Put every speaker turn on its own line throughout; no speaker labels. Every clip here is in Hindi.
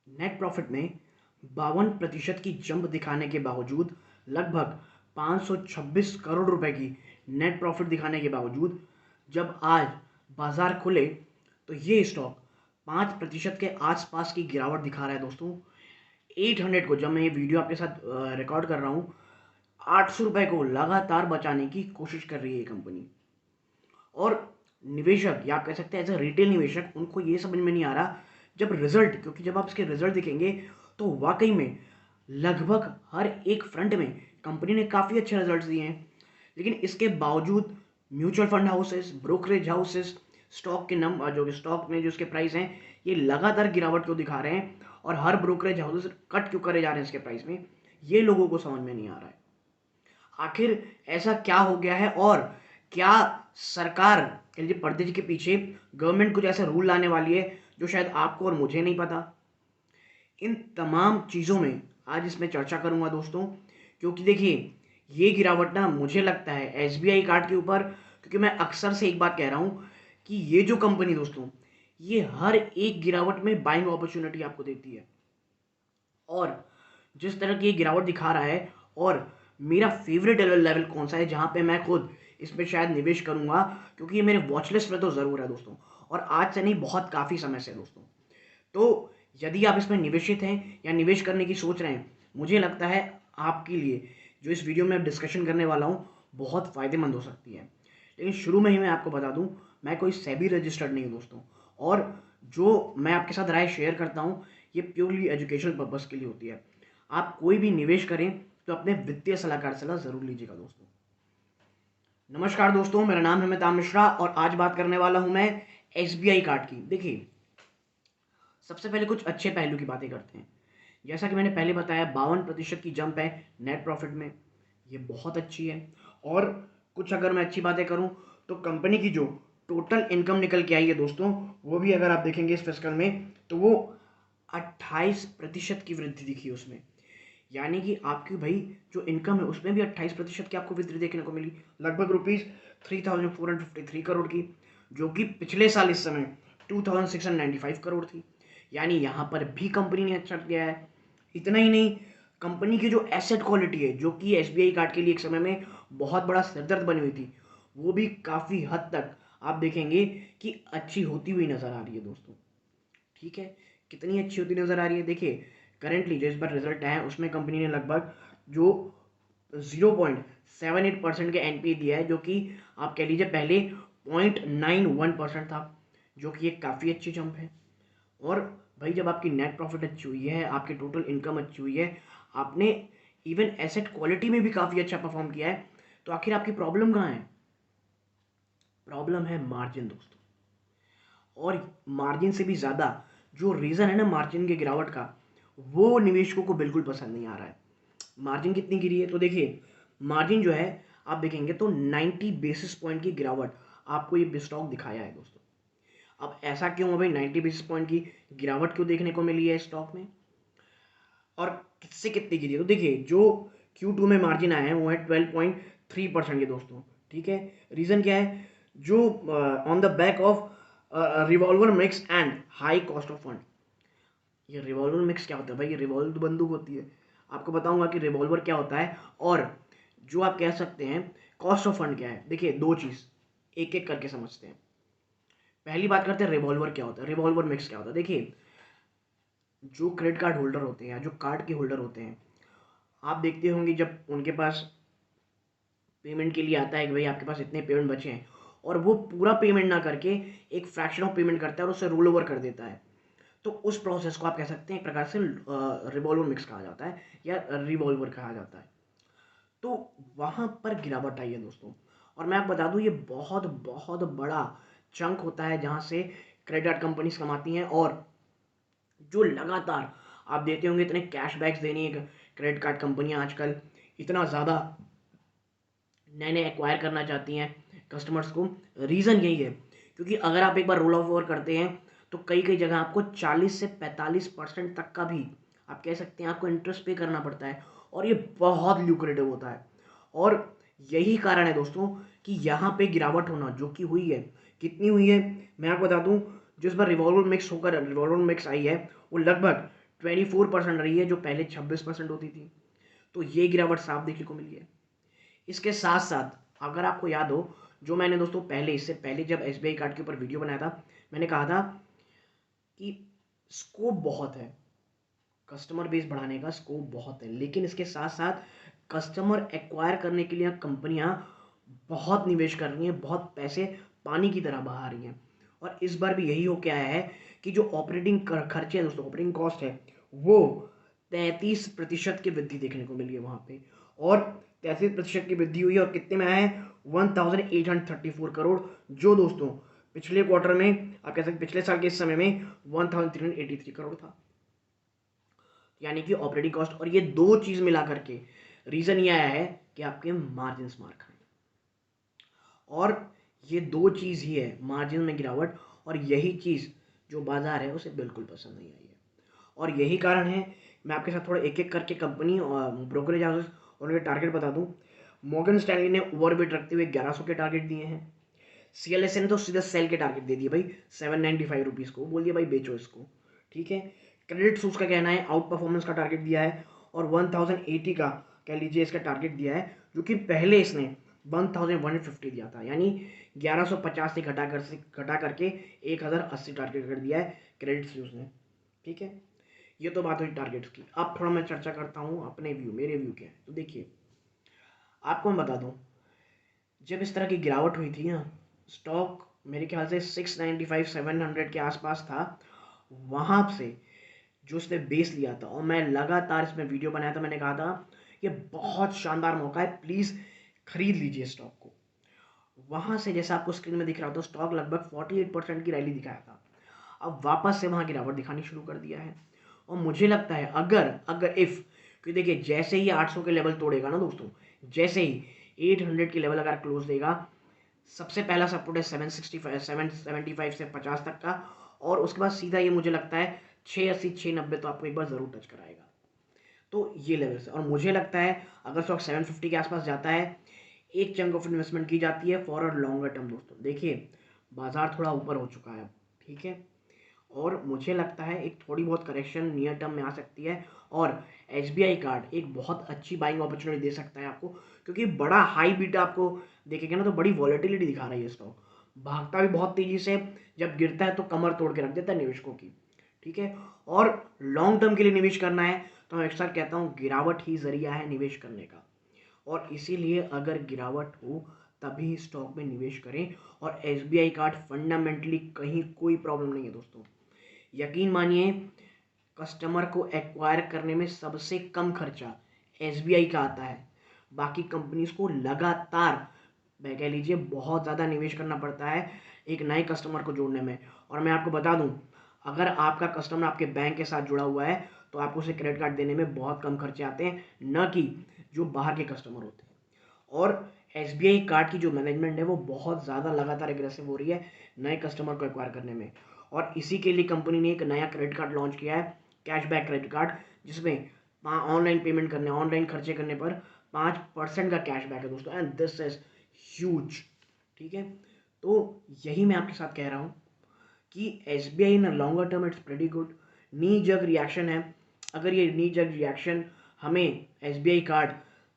नेट प्रॉफिट में 52% की जंप दिखाने के बावजूद, लगभग 526 करोड़ रुपए की नेट प्रॉफिट दिखाने के बावजूद, जब आज बाजार खुले तो ये स्टॉक 5% के आसपास की गिरावट दिखा रहा है दोस्तों। 800 को, जब मैं ये वीडियो आपके साथ रिकॉर्ड कर रहा हूँ, 800 रुपए को लगातार बचाने की कोशिश कर रही है ये कंपनी। और निवेशक, या आप कह सकते हैं एज अ रिटेल निवेशक, उनको ये समझ में नहीं आ रहा जब रिजल्ट, क्योंकि जब आप इसके रिजल्ट देखेंगे तो वाकई में लगभग हर एक फ्रंट में कंपनी ने काफ़ी अच्छे रिजल्ट्स दिए हैं। लेकिन इसके बावजूद mutual fund houses, brokerage houses, stock के जो स्टॉक में जो इसके प्राइस हैं, ये लगातार गिरावट क्यों दिखा रहे हैं, और हर ब्रोकरेज हाउसेस कट क्यों करे जा रहे हैं इसके प्राइस में, ये लोगों को समझ में नहीं आ रहा है। आखिर ऐसा क्या हो गया है, और क्या सरकार के लिए पर्दे के पीछे गवर्नमेंट कुछ ऐसा रूल लाने वाली है जो शायद आपको और मुझे नहीं पता। इन तमाम चीज़ों में आज इसमें चर्चा करूंगा दोस्तों, क्योंकि देखिए ये गिरावट ना, मुझे लगता है एसबीआई कार्ड के ऊपर, क्योंकि मैं अक्सर से एक बात कह रहा हूँ कि ये जो कंपनी दोस्तों, ये हर एक गिरावट में बाइंग अपॉर्चुनिटी आपको देती है। और जिस तरह की ये गिरावट दिखा रहा है, और मेरा फेवरेट लेवल कौन सा है जहाँ पे मैं खुद इसमें शायद निवेश करूंगा, क्योंकि ये मेरे वॉच लिस्ट में तो ज़रूर है दोस्तों, और आज से नहीं, बहुत काफ़ी समय से दोस्तों। तो यदि आप इसमें निवेशित हैं या निवेश करने की सोच रहे हैं, मुझे लगता है आपके लिए जो इस वीडियो में डिस्कशन करने वाला हूँ बहुत फ़ायदेमंद हो सकती है। लेकिन शुरू में ही मैं आपको बता दूँ, मैं कोई सेबी रजिस्टर्ड नहीं हूँ दोस्तों, और जो मैं आपके साथ राय शेयर करता हूँ ये प्योरली एजुकेशनल पर्पज़ के लिए होती है। आप कोई भी निवेश करें तो अपने वित्तीय सलाहकार सलाह ज़रूर लीजिएगा दोस्तों। नमस्कार दोस्तों, मेरा नाम है अमिताभ मिश्रा, और आज बात करने वाला हूँ मैं एसबीआई कार्ड की। देखिए, सबसे पहले कुछ अच्छे पहलू की बातें करते हैं। जैसा कि मैंने पहले बताया, 52% की जंप है नेट प्रॉफिट में, ये बहुत अच्छी है। और कुछ अगर मैं अच्छी बातें करूं तो कंपनी की जो टोटल इनकम निकल के आई है दोस्तों, वो भी अगर आप देखेंगे इस फिस्कल में तो वो 28% की वृद्धि दिखी उसमें। यानी कि आपकी भाई जो इनकम है उसमें भी 28% की आपको वृद्धि देखने को मिली, लगभग रुपीज़ 3453 करोड़ की, जो कि पिछले साल इस समय 2695 करोड़ थी। यानी यहाँ पर भी कंपनी ने अच्छा किया है। इतना ही नहीं, कंपनी की जो एसेट क्वालिटी है, जो कि एसबीआई कार्ड के लिए एक समय में बहुत बड़ा सिरदर्द बनी हुई थी, वो भी काफ़ी हद तक आप देखेंगे कि अच्छी होती हुई नज़र आ रही है दोस्तों। ठीक है, कितनी अच्छी होती नज़र आ रही है। देखिए, करेंटली जो इस बार रिजल्ट आया है उसमें कंपनी ने लगभग जो 0.78% के एनपीए दिया है, जो कि आप कह लीजिए पहले 0.91% था, जो कि एक काफ़ी अच्छी जंप है। और भाई जब आपकी नेट प्रॉफिट अच्छी हुई है, आपकी टोटल इनकम अच्छी हुई है, आपने इवन एसेट क्वालिटी में भी काफ़ी अच्छा परफॉर्म किया है, तो आखिर आपकी प्रॉब्लम कहाँ है? प्रॉब्लम है मार्जिन दोस्तों। और मार्जिन से भी ज़्यादा जो रीज़न है ना मार्जिन के गिरावट का, वो निवेशकों को बिल्कुल पसंद नहीं आ रहा है। मार्जिन कितनी गिरी है तो देखिए, मार्जिन जो है आप देखेंगे तो 90 बेसिस पॉइंट की गिरावट आपको ये स्टॉक दिखाया है दोस्तों। अब ऐसा क्यों है भाई, 90 बेसिस पॉइंट की गिरावट क्यों देखने को मिली है स्टॉक में, और किससे कितनी गिरी है? तो देखिए, जो Q2 में मार्जिन आया है वो है 12.3% के दोस्तों। ठीक है, रीज़न क्या है? जो on the back of revolver mix and high cost of fund. ये रिवॉल्वर मिक्स क्या होता है भाई? ये रिवॉल्वर बंदूक होती है। आपको बताऊंगा कि रिवॉल्वर क्या होता है, और जो आप कह सकते हैं कॉस्ट ऑफ फंड क्या है। देखिए, दो चीज़ एक एक करके समझते हैं। पहली बात करते हैं रिवॉल्वर क्या होता है, रिवॉल्वर मिक्स क्या होता है। देखिए, जो क्रेडिट कार्ड होल्डर होते हैं या जो कार्ड के होल्डर होते हैं, आप देखते होंगे जब उनके पास पेमेंट के लिए आता है कि भाई आपके पास इतने पेमेंट बचे हैं, और वो पूरा पेमेंट ना करके एक फ्रैक्शन ऑफ पेमेंट करता है और उसे रोल ओवर कर देता है, तो उस प्रोसेस को आप कह सकते हैं एक प्रकार से रिवॉल्वर मिक्स कहा जाता है या रिवॉल्वर कहा जाता है। तो वहाँ पर गिरावट आई है दोस्तों। और मैं आपको बता दूँ, ये बहुत बहुत बड़ा चंक होता है जहाँ से क्रेडिट कार्ड कंपनीज कमाती हैं, और जो लगातार आप देते होंगे इतने कैशबैक्स देनी है क्रेडिट कार्ड कंपनियां आजकल, इतना ज़्यादा नए नए एक्वायर करना चाहती हैं कस्टमर्स को। रीज़न यही है, क्योंकि अगर आप एक बार रोल ओवर करते हैं तो कई कई जगह आपको 40 से 45% तक का भी आप कह सकते हैं आपको इंटरेस्ट पे करना पड़ता है, और ये बहुत ल्यूक्रेटिव होता है। और यही कारण है दोस्तों कि यहाँ पे गिरावट होना जो कि हुई है, कितनी हुई है मैं आपको बता दूँ। जिस बार रिवॉल्वर मिक्स होकर रिवॉल्वर मिक्स आई है वो लगभग 24% रही है, जो पहले 26% होती थी। तो ये गिरावट साफ देखने को मिली है। इसके साथ साथ अगर आपको याद हो, जो मैंने दोस्तों इससे पहले जब SBI कार्ड के ऊपर वीडियो बनाया था, मैंने कहा था कि स्कोप बहुत है, कस्टमर बेस बढ़ाने का स्कोप बहुत है, लेकिन इसके साथ साथ कस्टमर एक्वायर करने के लिए कंपनियां बहुत निवेश कर रही हैं, बहुत पैसे पानी की तरह बहा रही हैं। और इस बार भी यही हो के आया है कि जो ऑपरेटिंग खर्चे हैं दोस्तों, ऑपरेटिंग कॉस्ट है, वो 33% की वृद्धि देखने को मिली है वहाँ पे। और 33% की वृद्धि हुई है, और कितने में आया है? 1834 करोड़, जो दोस्तों पिछले क्वार्टर में, आप कह सकते पिछले साल के इस समय में 1383 करोड़ था। यानी कि ऑपरेटिंग कॉस्ट और ये दो चीज मिला करके रीजन ये आया है कि आपके मार्जिन मार खाए। और ये दो चीज ही है, मार्जिन में गिरावट, और यही चीज जो बाजार है उसे बिल्कुल पसंद नहीं आई है। और यही कारण है, मैं आपके साथ थोड़ा एक एक करके कंपनी और ब्रोकरेज हाउसेस और उनके टारगेट बता दूं। मॉर्गन स्टैनली ने ओवरवेट रखते हुए 1100 के टारगेट दिए हैं। CLSA ने तो सीधा सेल के टारगेट दे दिए भाई 795 रुपीज़ को, बोल दिया भाई बेचो इसको, ठीक है। क्रेडिट सूस का कहना है आउट परफॉर्मेंस का टारगेट दिया है, और 1080 का कह लीजिए इसका टारगेट दिया है, जो कि पहले इसने 1150 दिया था। यानी 1150 से घटा करके 1080 टारगेट कर दिया है क्रेडिट सूस ने, ठीक है। ये तो बात हुई टारगेट्स की। अब थोड़ा मैं चर्चा करता हूँ अपने व्यू, मेरे व्यू के। तो देखिए, आपको मैं बता दूं, जब इस तरह की गिरावट हुई थी ना, स्टॉक मेरे ख्याल से 695 700 के आसपास था। वहां से जो उसने बेस लिया था, और मैं लगातार इसमें वीडियो बनाया था, मैंने कहा था ये बहुत शानदार मौका है, प्लीज़ खरीद लीजिए स्टॉक को। वहां से जैसा आपको स्क्रीन में दिख रहा था, स्टॉक लगभग 48% की रैली दिखाया था। अब वापस से वहां गिरावट दिखानी शुरू कर दिया है। और मुझे लगता है अगर अगर इफ़, क्योंकि देखिए जैसे ही 800 के लेवल तोड़ेगा ना दोस्तों, जैसे ही 800 के लेवल अगर क्लोज देगा, सबसे पहला सपोर्ट है 775 से 50 तक का, और उसके बाद सीधा ये मुझे लगता है 680 690 तो आपको एक बार ज़रूर टच कराएगा। तो ये लेवल से, और मुझे लगता है अगर स्टॉक 750 के आसपास जाता है, एक चंक ऑफ इन्वेस्टमेंट की जाती है फॉर अ लॉन्गर टर्म दोस्तों। देखिए बाजार थोड़ा ऊपर हो चुका है, ठीक है, और मुझे लगता है एक थोड़ी बहुत करेक्शन नियर टर्म में आ सकती है, और SBI कार्ड एक बहुत अच्छी बाइंग अपॉर्चुनिटी दे सकता है आपको, क्योंकि बड़ा हाई बीटा आपको देखेंगे ना तो बड़ी वॉलेटिलिटी दिखा रही है स्टॉक, भागता भी बहुत तेजी से, जब गिरता है तो कमर तोड़ के रख देता है निवेशकों की, ठीक है। और लॉन्ग टर्म के लिए निवेश करना है तो मैं अक्सर कहता हूँ गिरावट ही जरिया है निवेश करने का, और इसीलिए अगर गिरावट हो तभी स्टॉक में निवेश करें। और SBI कार्ड फंडामेंटली कहीं कोई प्रॉब्लम नहीं है दोस्तों, यकीन मानिए कस्टमर को एक्वायर करने में सबसे कम खर्चा SBI का आता है। बाकी कंपनीज को लगातार, मैं कह लीजिए बहुत ज़्यादा निवेश करना पड़ता है एक नए कस्टमर को जोड़ने में। और मैं आपको बता दूं, अगर आपका कस्टमर आपके बैंक के साथ जुड़ा हुआ है तो आपको उसे क्रेडिट कार्ड देने में बहुत कम खर्चे आते हैं, न कि जो बाहर के कस्टमर होते हैं। और SBI कार्ड की जो मैनेजमेंट है वो बहुत ज़्यादा लगातार एग्रेसिव हो रही है नए कस्टमर को एक्वायर करने में। और इसी के लिए कंपनी ने एक नया क्रेडिट कार्ड लॉन्च किया है, कैशबैक क्रेडिट कार्ड, जिसमें ऑनलाइन पेमेंट करने, ऑनलाइन खर्चे करने पर 5% का कैशबैक है दोस्तों, एंड दिस इज ह्यूज, ठीक है। तो यही मैं आपके साथ कह रहा हूँ कि SBI in longer term it's pretty good. Knee jug reaction है, अगर ये नी जग रिएक्शन हमें SBI कार्ड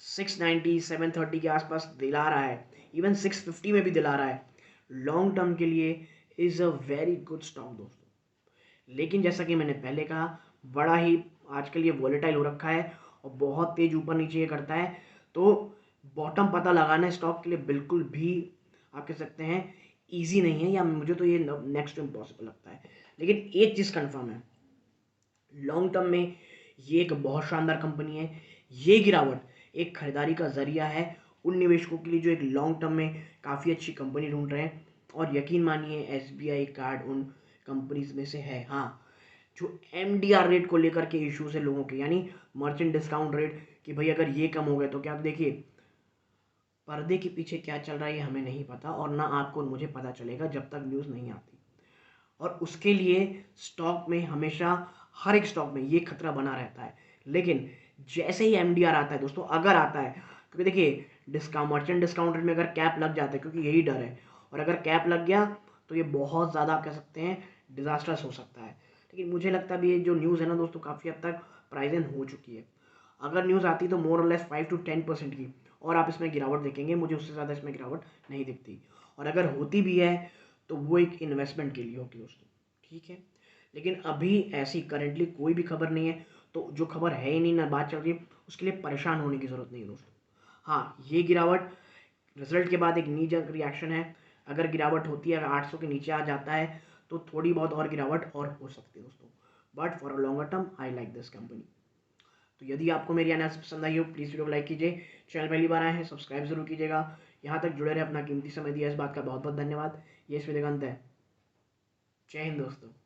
690 730 के आसपास दिला रहा है, इवन 650 में भी दिला रहा है, लॉन्ग टर्म के लिए is a very good stock दोस्तों। लेकिन जैसा कि मैंने पहले कहा, बड़ा ही आजकल ये वॉलेटाइल हो रखा है और बहुत तेज ऊपर नीचे ये करता है, तो बॉटम पता लगाना स्टॉक के लिए बिल्कुल भी आप कह सकते हैं ईजी नहीं है, या मुझे तो ये नेक्स्ट टू इम्पॉसिबल लगता है। लेकिन एक चीज़ कन्फर्म है, लॉन्ग टर्म में ये एक बहुत शानदार कंपनी है। ये गिरावट एक खरीदारी का जरिया है उन निवेशकों के लिए जो एक लॉन्ग टर्म में काफ़ी अच्छी कंपनी ढूंढ रहे हैं। और यकीन मानिए SBI कार्ड उन कंपनीज में से है। हाँ, जो MDR रेट को लेकर के इश्यूज है लोगों के, यानी मर्चेंट डिस्काउंट रेट, कि भाई अगर ये कम हो गए तो क्या, देखिए पर्दे के पीछे क्या चल रहा है ये हमें नहीं पता, और ना आपको मुझे पता चलेगा जब तक न्यूज़ नहीं आती। और उसके लिए स्टॉक में हमेशा, हर एक स्टॉक में ये खतरा बना रहता है। लेकिन जैसे ही MDR आता है दोस्तों, अगर आता है, क्योंकि देखिए मर्चेंट डिस्काउंट रेट में अगर कैप लग जाता है, क्योंकि यही डर है, और अगर कैप लग गया तो ये बहुत ज़्यादा आप कह सकते हैं डिजास्टर्स हो सकता है। लेकिन मुझे लगता है अभी ये जो न्यूज़ है ना दोस्तों, काफ़ी हद तक प्राइस इन हो चुकी है। अगर न्यूज़ आती तो मोर और लेस 5 to 10% की, और आप इसमें गिरावट देखेंगे, मुझे उससे ज़्यादा इसमें गिरावट नहीं दिखती। और अगर होती भी है तो वो एक इन्वेस्टमेंट के लिए होती है दोस्तों, ठीक है। लेकिन अभी ऐसी करंटली कोई भी खबर नहीं है, तो जो खबर है ही नहीं ना बात चल रही है, उसके लिए परेशान होने की ज़रूरत नहीं है दोस्तों। हाँ, ये गिरावट रिजल्ट के बाद एक नी जंग रिएक्शन है। अगर गिरावट होती है, अगर 800 के नीचे आ जाता है तो थोड़ी बहुत और गिरावट और हो सकती है दोस्तों, but for a longer term I like this company. तो यदि आपको मेरी एनालिसिस पसंद आई हो, प्लीज़ वीडियो को लाइक कीजिए। चैनल पहली बार आए हैं, सब्सक्राइब जरूर कीजिएगा। यहाँ तक जुड़े रहे, अपना कीमती समय दिया, इस बात का बहुत बहुत धन्यवाद। ये इस वीडियो का अंत है। जय हिंद दोस्तों।